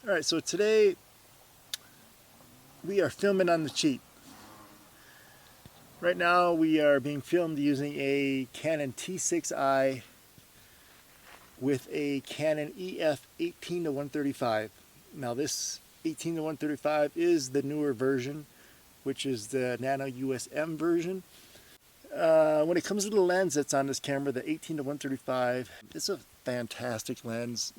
Alright, so today we are filming on the cheap. Right now we are being filmed using a Canon T6i with a Canon EF 18-135. Now this 18-135 is the newer version, which is the Nano USM version. When it comes to the lens that's on this camera, the 18-135, it's a fantastic lens.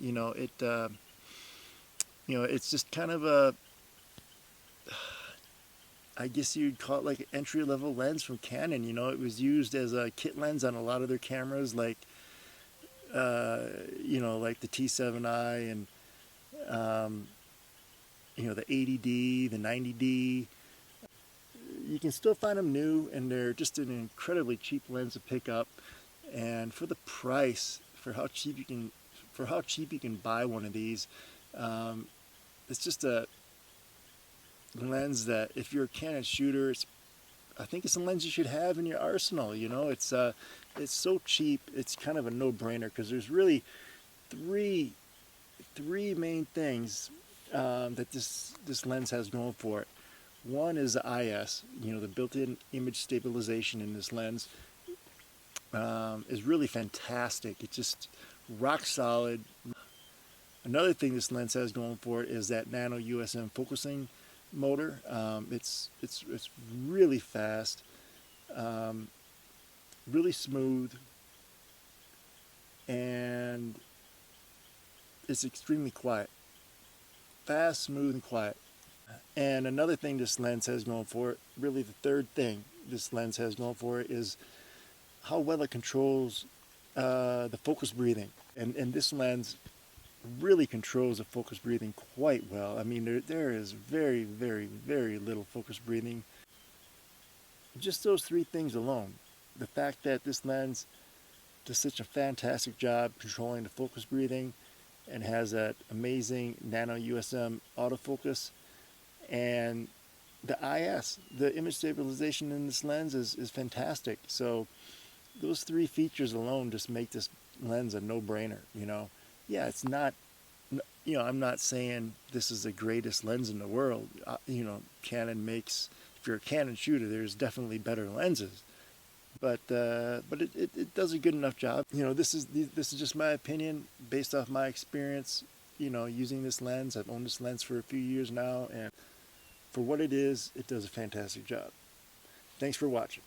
It's just kind of a, I guess you'd call it like an entry-level lens from Canon. It was used as a kit lens on a lot of their cameras, like the T7i and the 80D, the 90D. You can still find them new, and they're just an incredibly cheap lens to pick up. And for the price, for how cheap you can buy one of these, it's just a lens that if you're a Canon shooter, I think it's a lens you should have in your arsenal. It's so cheap. It's kind of a no-brainer because there's really three main things that this lens has going for it. One is the IS. The built-in image stabilization in this lens is really fantastic. It's just rock solid. Another thing this lens has going for it is that Nano USM focusing motor. It's really fast, really smooth, and it's extremely quiet. Fast, smooth, and quiet. And another thing this lens has going for it, really the third thing this lens has going for it, is how well it controls the focus breathing. And this lens really controls the focus breathing quite well. I mean, there is very, very, very little focus breathing. Just those three things alone. The fact that this lens does such a fantastic job controlling the focus breathing and has that amazing Nano USM autofocus, and the IS, the image stabilization in this lens is fantastic. So those three features alone just make this lens a no-brainer. Yeah, it's not, I'm not saying this is the greatest lens in the world. Canon makes, if you're a Canon shooter, there's definitely better lenses. But it does a good enough job. This is just my opinion based off my experience, using this lens. I've owned this lens for a few years now, and for what it is, it does a fantastic job. Thanks for watching.